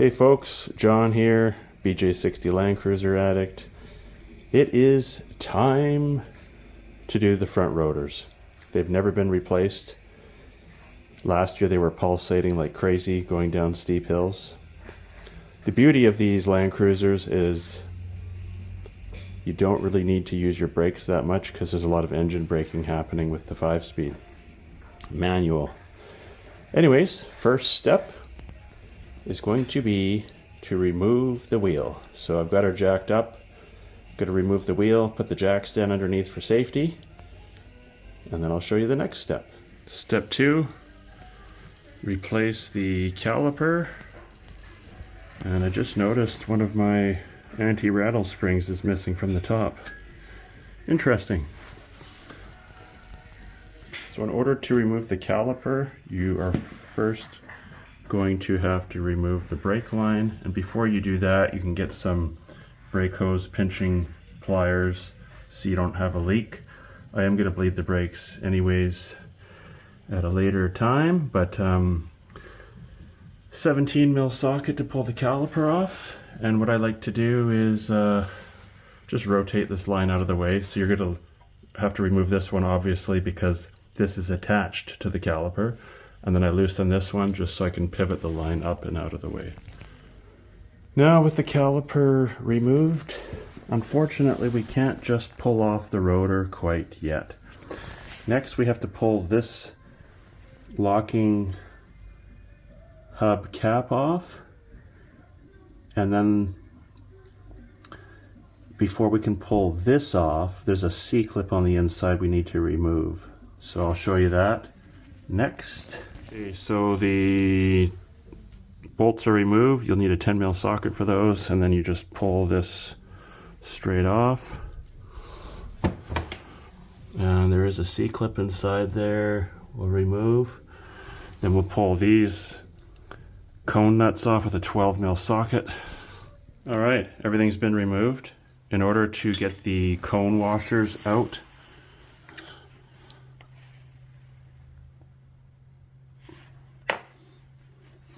Hey folks, John here, BJ60 Landcruiser addict. It is time to do the front rotors. They've never been replaced. Last year they were pulsating like crazy going down steep hills. The beauty of these Landcruisers is you don't really need to use your brakes that much because there's a lot of engine braking happening with the 5-speed manual. Anyways, first step is going to be to remove the wheel. So I've got her jacked up. Going to remove the wheel, put the jack stand underneath for safety, and then I'll show you the next step. Step 2, replace the caliper. And I just noticed one of my anti-rattle springs is missing from the top. Interesting. So in order to remove the caliper, you are first going to have to remove the brake line, and before you do that you can get some brake hose pinching pliers so you don't have a leak. I am going to bleed the brakes anyways at a later time, but 17 mil socket to pull the caliper off, and what I like to do is just rotate this line out of the way. So you're going to have to remove this one obviously because this is attached to the caliper. And then I loosen this one just so I can pivot the line up and out of the way. Now with the caliper removed, unfortunately we can't just pull off the rotor quite yet. Next we have to pull this locking hub cap off. And then before we can pull this off, there's a C-clip on the inside we need to remove. So I'll show you that next. Okay, so the bolts are removed. You'll need a 10 mil socket for those, and then you just pull this straight off. And there is a C-clip inside there. We'll remove. Then we'll pull these cone nuts off with a 12 mil socket. All right, everything's been removed. In order to get the cone washers out,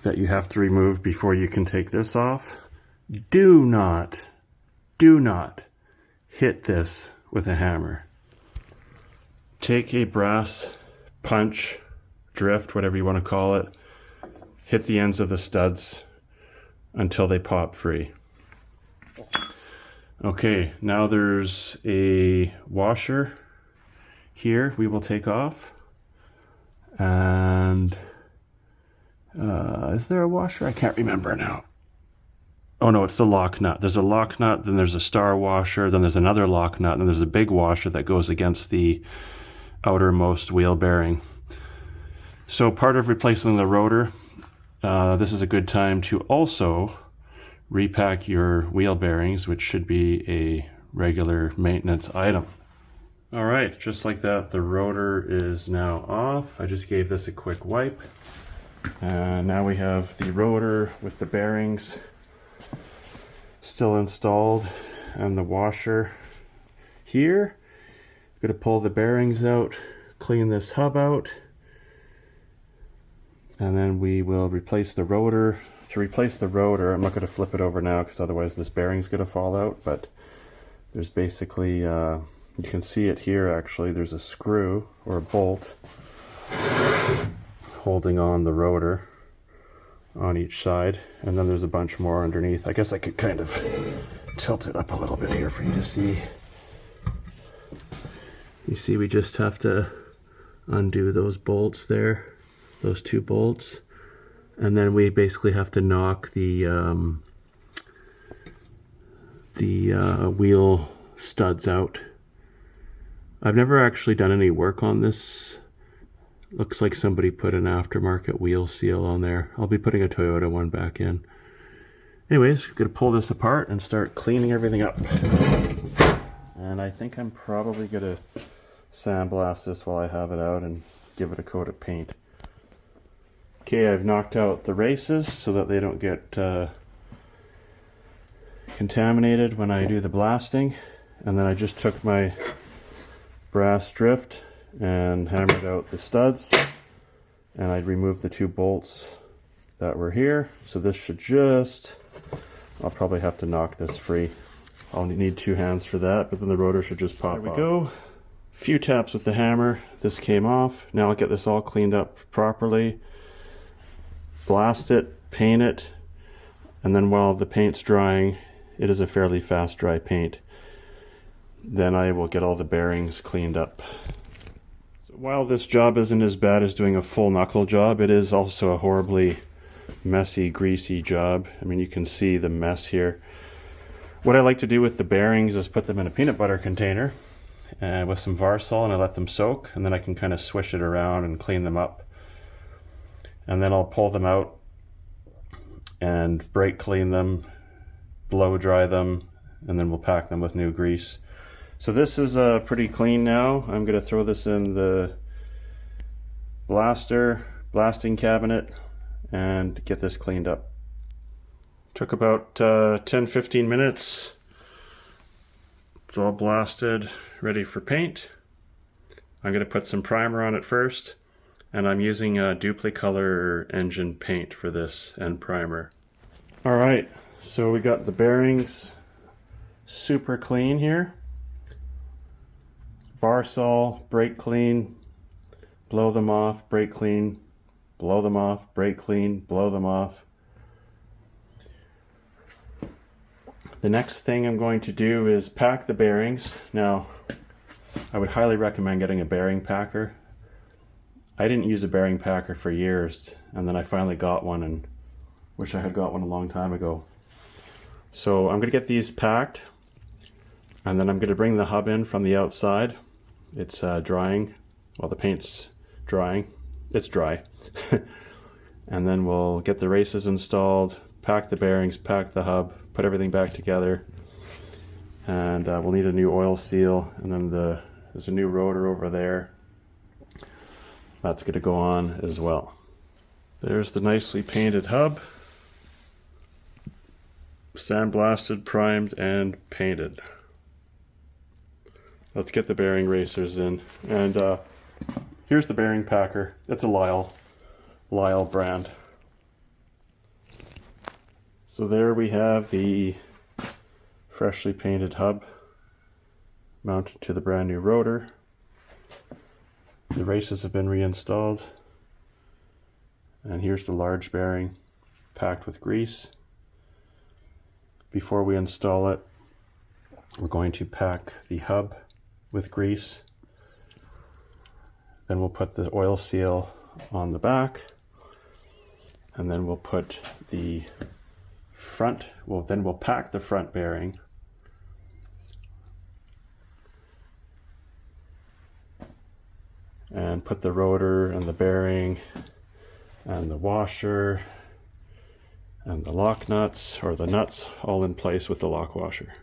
that you have to remove before you can take this off. Do not hit this with a hammer. Take a brass punch, drift, whatever you want to call it, hit the ends of the studs until they pop free. Okay, now there's a washer here we will take off, and is there a washer? I can't remember now. Oh no, it's the lock nut. There's a lock nut, then there's a star washer, then there's another lock nut, and then there's a big washer that goes against the outermost wheel bearing. So part of replacing the rotor, this is a good time to also repack your wheel bearings, which should be a regular maintenance item. All right, just like that, the rotor is now off. I just gave this a quick wipe. Now we have the rotor with the bearings still installed and the washer here. I'm going to pull the bearings out, clean this hub out, and then we will replace the rotor. To replace the rotor, I'm not going to flip it over now because otherwise this bearing's going to fall out, but there's basically, you can see it here actually, there's a screw or a bolt holding on the rotor on each side, and then there's a bunch more underneath. I guess I could kind of tilt it up a little bit here for you to see. You see we just have to undo those bolts there, those two bolts, and then we basically have to knock the wheel studs out. I've never actually done any work on this. Looks like somebody put an aftermarket wheel seal on there. I'll be putting a Toyota one back in. Anyways, I'm going to pull this apart and start cleaning everything up. And I think I'm probably going to sandblast this while I have it out and give it a coat of paint. Okay, I've knocked out the races so that they don't get contaminated when I do the blasting. And then I just took my brass drift and hammered out the studs, and I'd remove the two bolts that were here. So this should just, I'll probably have to knock this free. I'll need 2 hands for that, but then the rotor should just pop off. There we go. Few taps with the hammer. This came off. Now I'll get this all cleaned up properly. Blast it, paint it, and then while the paint's drying, it is a fairly fast dry paint, then I will get all the bearings cleaned up. So while this job isn't as bad as doing a full knuckle job, it is also a horribly messy, greasy job. I mean, you can see the mess here. What I like to do with the bearings is put them in a peanut butter container with some Varsol, and I let them soak, and then I can kind of swish it around and clean them up. And then I'll pull them out and brake clean them, blow dry them, and then we'll pack them with new grease. So this is pretty clean now. I'm going to throw this in the blasting cabinet and get this cleaned up. Took about 10-15 minutes. It's all blasted, ready for paint. I'm going to put some primer on it first. And I'm using a Duplicolor engine paint for this and primer. All right, so we got the bearings super clean here. Varsol, brake clean, blow them off, brake clean, blow them off, brake clean, blow them off. The next thing I'm going to do is pack the bearings. Now, I would highly recommend getting a bearing packer. I didn't use a bearing packer for years, and then I finally got one, and wish I had got one a long time ago. So I'm going to get these packed, and then I'm going to bring the hub in from the outside. It's drying. Well, the paint's drying. It's dry. And then we'll get the races installed, pack the bearings, pack the hub, put everything back together, and we'll need a new oil seal, and then there's a new rotor over there. That's going to go on as well. There's the nicely painted hub. Sandblasted, primed, and painted. Let's get the bearing racers in. And here's the bearing packer. It's a Lyle brand. So there we have the freshly painted hub mounted to the brand new rotor. The races have been reinstalled, and here's the large bearing packed with grease. Before we install it, we're going to pack the hub with grease. Then we'll put the oil seal on the back, and then we'll put the front, then we'll pack the front bearing. And put the rotor and the bearing and the washer and the lock nuts, or the nuts, all in place with the lock washer.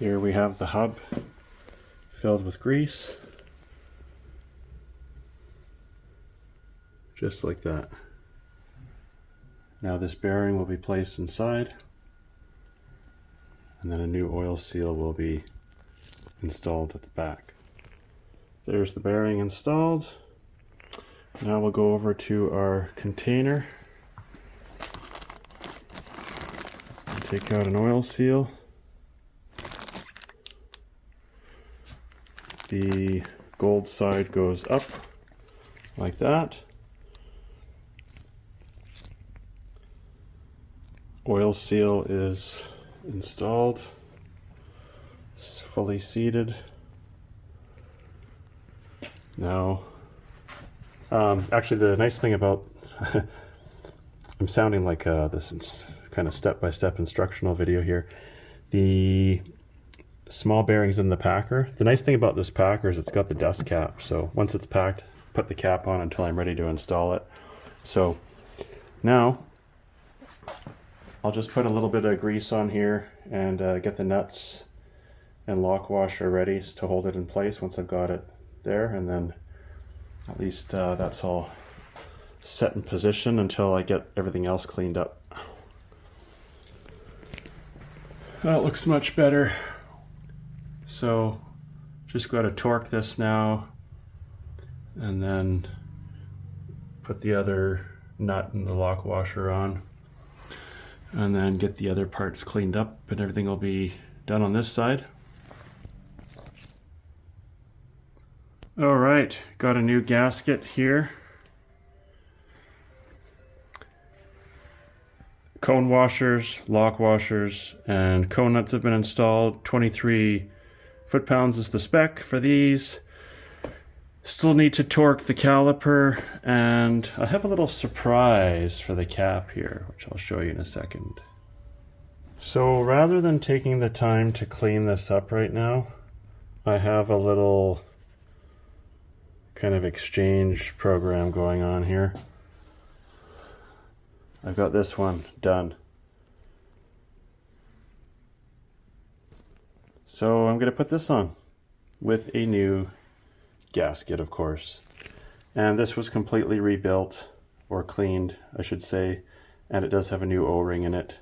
Here we have the hub filled with grease. Just like that. Now this bearing will be placed inside, and then a new oil seal will be installed at the back. There's the bearing installed. Now we'll go over to our container. Take out an oil seal. The gold side goes up like that. Oil seal is installed. It's fully seated. Now, actually the nice thing about, I'm sounding like this kind of step-by-step instructional video here. The small bearings in the packer, the nice thing about this packer is it's got the dust cap. So once it's packed, put the cap on until I'm ready to install it. So now I'll just put a little bit of grease on here and get the nuts and lock washer ready to hold it in place once I've got it there, and then at least that's all set in position until I get everything else cleaned up. That looks much better. So just got to torque this now, and then put the other nut and the lock washer on. And then get the other parts cleaned up and everything will be done on this side. All right, got a new gasket here. Cone washers, lock washers, and cone nuts have been installed. 23 foot-pounds is the spec for these. Still need to torque the caliper, and I have a little surprise for the cap here, which I'll show you in a second. So rather than taking the time to clean this up right now, I have a little kind of exchange program going on here. I've got this one done. So I'm going to put this on with a new gasket, of course. And this was completely rebuilt, or cleaned, I should say, and it does have a new O-ring in it.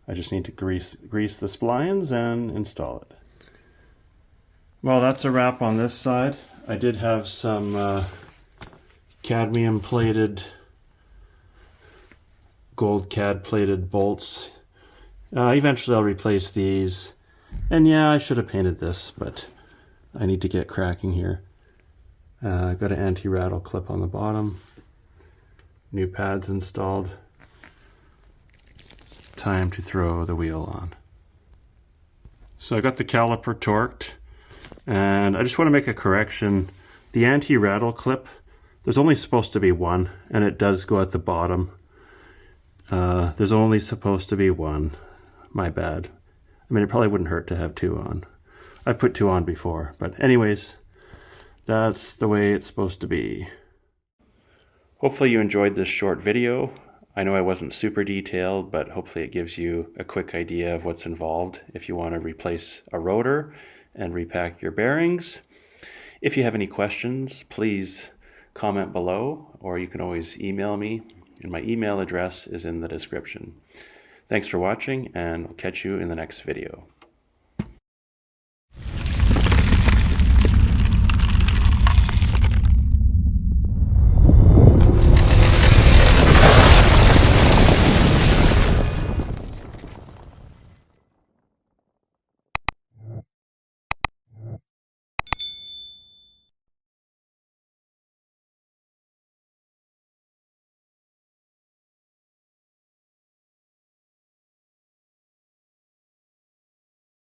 I just need to grease the splines and install it. Well, that's a wrap on this side. I did have some cadmium plated, gold cad plated bolts. Eventually I'll replace these. And yeah, I should have painted this, but I need to get cracking here. I've got an anti-rattle clip on the bottom. New pads installed. Time to throw the wheel on. So I got the caliper torqued, and I just want to make a correction. The anti-rattle clip, there's only supposed to be one, and it does go at the bottom. There's only supposed to be one. My bad. I mean, it probably wouldn't hurt to have two on. I've put two on before, but anyways, that's the way it's supposed to be. Hopefully you enjoyed this short video. I know I wasn't super detailed, but hopefully it gives you a quick idea of what's involved if you want to replace a rotor and repack your bearings. If you have any questions, please comment below, or you can always email me, and my email address is in the description. Thanks for watching, and I'll catch you in the next video.